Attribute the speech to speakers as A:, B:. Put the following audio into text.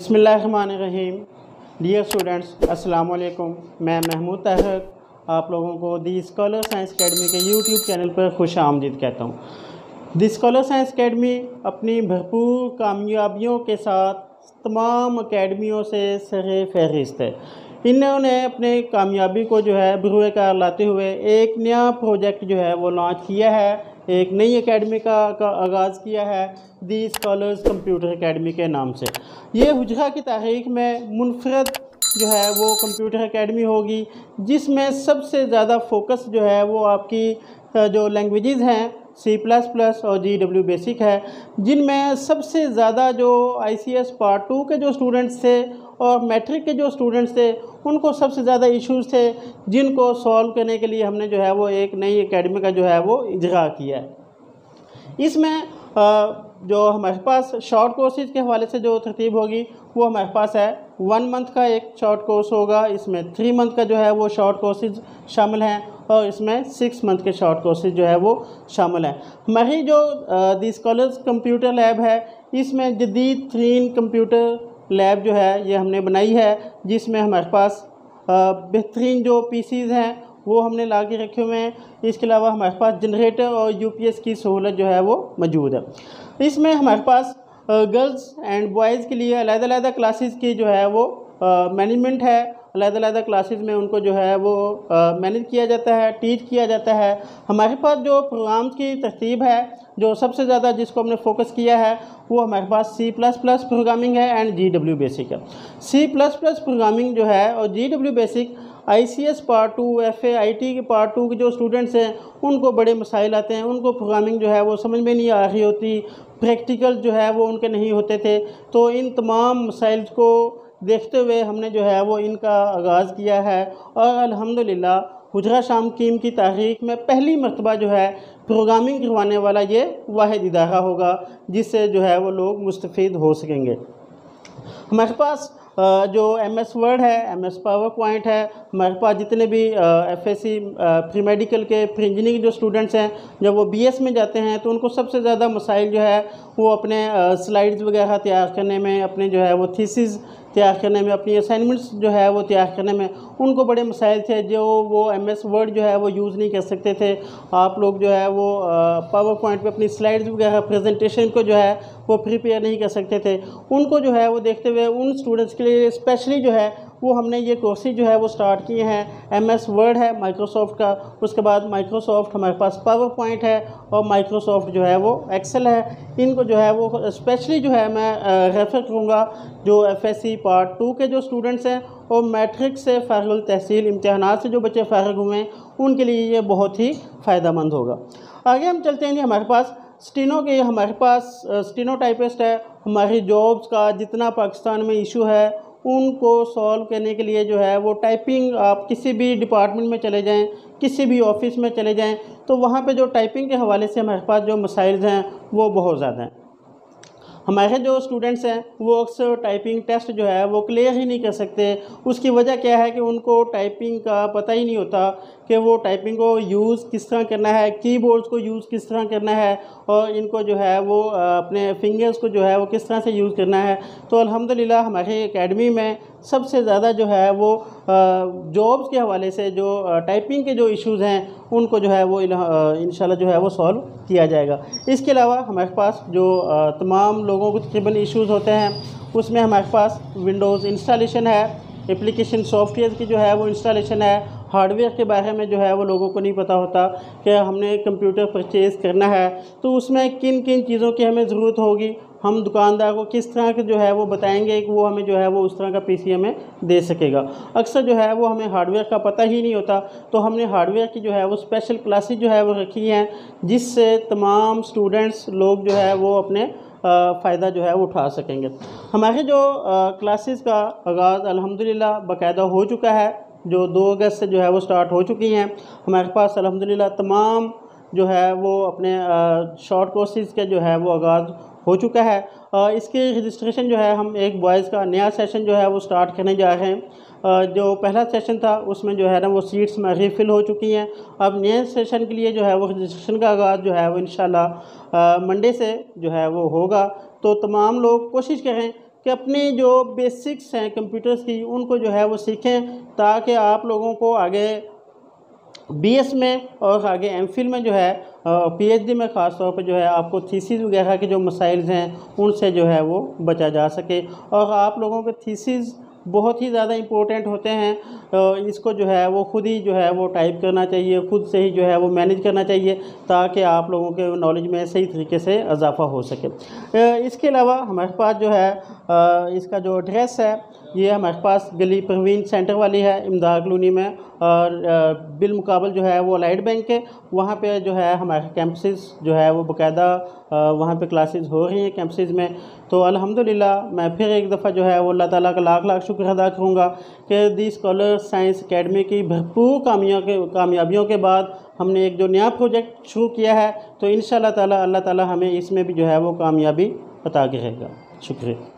A: बिस्मिल्लाहिर्रहमानिर्रहीम। Dear students, अस्सलाम वालेकुम। मैं महमूद ताहिर आप लोगों को दी स्कॉलर साइंस एकेडमी के यूट्यूब चैनल पर खुश आमदीद कहता हूँ। दी स्कॉलर साइंस एकेडमी अपनी भरपूर कामयाबियों के साथ तमाम अकेडमियों से सरे फहरिस्त है। इन्होंने अपने कामयाबी को जो है बरूए कार लाते हुए एक नया प्रोजेक्ट जो है वो लॉन्च किया है, एक नई एकेडमी का आगाज़ किया है दी स्कॉलर्स कंप्यूटर एकेडमी के नाम से। ये हुजरा की तारीख में मुनफरद जो है वो कंप्यूटर एकेडमी होगी, जिसमें सबसे ज़्यादा फोकस जो है वो आपकी जो लैंग्वेजेस हैं C++ और GW बेसिक है, जिनमें सबसे ज़्यादा जो ICS पार्ट 2 के जो स्टूडेंट्स थे और मैट्रिक के जो स्टूडेंट्स थे उनको सबसे ज़्यादा इश्यूज़ थे, जिनको सॉल्व करने के लिए हमने जो है वो एक नई एकेडमी का जो है वो इजरा किया है। इसमें जो हमारे पास शॉर्ट कोर्सेज़ के हवाले से जो तरतीब होगी वो हमारे पास है 1 मंथ का एक शॉर्ट कोर्स होगा, इसमें 3 मंथ का जो है वो शॉर्ट कोर्सेज़ शामिल हैं और इसमें 6 मंथ के शॉर्ट कोर्सेज जो है वो शामिल हैं। हमारी जो दी स्कॉलर्स कंप्यूटर लैब है, इसमें जदीद तरीन कंप्यूटर लैब जो है ये हमने बनाई है, जिसमें हमारे पास बेहतरीन जो पीसीज़ हैं वो हमने ला के रखे हुए हैं। इसके अलावा हमारे पास जनरेटर और UPS की सहूलत जो है वो मौजूद है। इसमें हमारे पास गर्ल्स एंड बॉयज़ के लिए अलग-अलग क्लासेस की जो है वो मैनेजमेंट है। अलग-अलग क्लासेस में उनको जो है वो मैनेज किया जाता है, टीच किया जाता है। हमारे पास जो प्रोग्राम्स की तरतीब है, जो सबसे ज़्यादा जिसको हमने फोकस किया है वो हमारे पास C++ प्रोग्रामिंग है एंड GW बेसिक है। C++ प्रोग्रामिंग जो है और GW basic ICS part 2 FA IT के पार्ट 2 के जो स्टूडेंट्स हैं उनको बड़े मसाइल आते हैं, उनको प्रोग्रामिंग जो है वो समझ में नहीं आ रही होती, प्रैक्टिकल जो है वो उनके नहीं होते थे। तो इन तमाम मसाइल को देखते हुए हमने जो है वो इनका आगाज़ किया है और अल्हम्दुलिल्लाह हुजरा शामकीम की तारीख में पहली मरतबा जो है प्रोग्रामिंग करवाने वाला ये वाहिद इदारा होगा, जिससे जो है वो लोग मुस्तफ़ीद हो सकेंगे। हमारे पास जो MS वर्ड है, MS पावर पॉइंट है, हमारे पास जितने भी FSC प्री मेडिकल के प्री इंजीनियरिंग जो स्टूडेंट्स हैं, जब वो BS में जाते हैं तो उनको सबसे ज़्यादा मसाइल जो है वो अपने स्लाइड्स वगैरह तैयार करने में, अपने जो है वो थीसिस तैयार करने में, अपनी असाइनमेंट्स जो है वो तैयार करने में उनको बड़े मसाइल थे, जो वो MS वर्ड जो है वो यूज़ नहीं कर सकते थे। आप लोग जो है वो पावर पॉइंट पे अपनी स्लाइड्स वगैरह प्रेजेंटेशन को जो है वो प्रिपेयर नहीं कर सकते थे। उनको जो है वो देखते हुए उन स्टूडेंट्स के लिए स्पेशली जो है वो हमने ये कोर्सेज जो है वो स्टार्ट किए हैं। MS वर्ड है माइक्रोसॉफ्ट का, उसके बाद माइक्रोसॉफ्ट हमारे पास पावर पॉइंट है और माइक्रोसॉफ्ट जो है वो एक्सेल है। इनको जो है वो स्पेशली जो है मैं रेफ़र करूँगा जो FSC पार्ट 2 के जो स्टूडेंट्स हैं और मैट्रिक से फ़ारिगुल तहसील इम्तिहानात से जो बच्चे फ़ारिग हुए हैं उनके लिए ये बहुत ही फ़ायदेमंद होगा। आगे हम चलते हैं जी। हमारे पास स्टीनो के हमारे पास स्टीनो टाइपिस्ट है। हमारी जॉब्स का जितना पाकिस्तान में इशू है उनको सॉल्व करने के लिए जो है वो टाइपिंग, आप किसी भी डिपार्टमेंट में चले जाएं, किसी भी ऑफिस में चले जाएं तो वहाँ पे जो टाइपिंग के हवाले से हमारे पास जो मसाइल हैं वो बहुत ज़्यादा हैं। हमारे जो स्टूडेंट्स हैं वो अक्सर टाइपिंग टेस्ट जो है वो क्लियर ही नहीं कर सकते। उसकी वजह क्या है कि उनको टाइपिंग का पता ही नहीं होता कि वो टाइपिंग को यूज़ किस तरह करना है, कीबोर्ड्स को यूज़ किस तरह करना है और इनको जो है वो अपने फिंगर्स को जो है वो किस तरह से यूज़ करना है। तो अल्हम्दुलिल्लाह हमारी एकेडमी में सबसे ज़्यादा जो है वो जॉब्स के हवाले से जो टाइपिंग के जो इश्यूज़ हैं उनको जो है वो इंशाल्लाह जो है वो सॉल्व किया जाएगा। इसके अलावा हमारे पास जो तमाम लोगों को तकरीबन इश्यूज़ होते हैं उसमें हमारे पास विंडोज़ इंस्टॉलेशन है, एप्लीकेशन सॉफ्टवेयर की जो है वो इंस्टॉलेशन है, हार्डवेयर के बारे में जो है वो लोगों को नहीं पता होता कि हमने कंप्यूटर परचेज़ करना है तो उसमें किन किन चीज़ों की हमें ज़रूरत होगी, हम दुकानदार को किस तरह के जो है वो बताएंगे कि वो हमें जो है वो उस तरह का PC हमें दे सकेगा। अक्सर जो है वो हमें हार्डवेयर का पता ही नहीं होता, तो हमने हार्डवेयर की जो है वो स्पेशल क्लासेस जो है वो रखी हैं, जिससे तमाम स्टूडेंट्स लोग जो है वो अपने फ़ायदा जो है वो उठा सकेंगे। हमारे जो क्लासेस का आगाज़ अल्हम्दुलिल्लाह बाकायदा हो चुका है, जो 2 अगस्त से जो है वो स्टार्ट हो चुकी हैं। हमारे पास अल्हम्दुलिल्लाह तमाम जो है वो अपने शॉर्ट कोर्सेज़ के जो है वो आगाज़ हो चुका है। इसकी रजिस्ट्रेशन जो है हम एक बॉयज़ का नया सेशन जो है वो स्टार्ट करने जा रहे हैं। जो पहला सेशन था उसमें जो है ना वो सीट्स में रिफ़िल हो चुकी हैं। अब नए सेशन के लिए जो है वो रजिस्ट्रेशन का आगाज़ जो है वो इंशाल्लाह मंडे से जो है वो होगा। तो तमाम लोग कोशिश करें कि अपनी जो बेसिक्स हैं कंप्यूटर्स की उनको जो है वो सीखें, ताकि आप लोगों को आगे बीएस में और आगे एमफिल में जो है पीएचडी में ख़ास तौर पर जो है आपको थीसिस वगैरह के जो मसाइल हैं उनसे जो है वो बचा जा सके। और आप लोगों के थीसिस बहुत ही ज़्यादा इम्पोर्टेंट होते हैं, इसको जो है वो खुद ही जो है वो टाइप करना चाहिए, खुद से ही जो है वो मैनेज करना चाहिए, ताकि आप लोगों के नॉलेज में सही तरीके से इजाफ़ा हो सके। इसके अलावा हमारे पास जो है इसका जो एड्रेस है ये हमारे पास गली परवीन सेंटर वाली है इमदाद कॉलोनी में, और बिलमुकाबल जो है वो अलाइड बैंक है, वहाँ पे जो है हमारे कैंपसेस जो है वो बाकायदा वहाँ पे क्लासेस हो रही हैं कैंपसेस में। तो अल्हम्दुलिल्लाह मैं फिर एक दफ़ा जो है वो अल्लाह ताला का लाख लाख शुक्र अदा करूँगा कि दी स्कॉलर साइंस एकेडमी की भरपूर कामयाबियों के बाद हमने एक जो नया प्रोजेक्ट शुरू किया है, तो इंशाअल्लाह ताला अल्लाह ताला हमें इसमें भी जो है वो कामयाबी अता करेगा। शुक्रिया।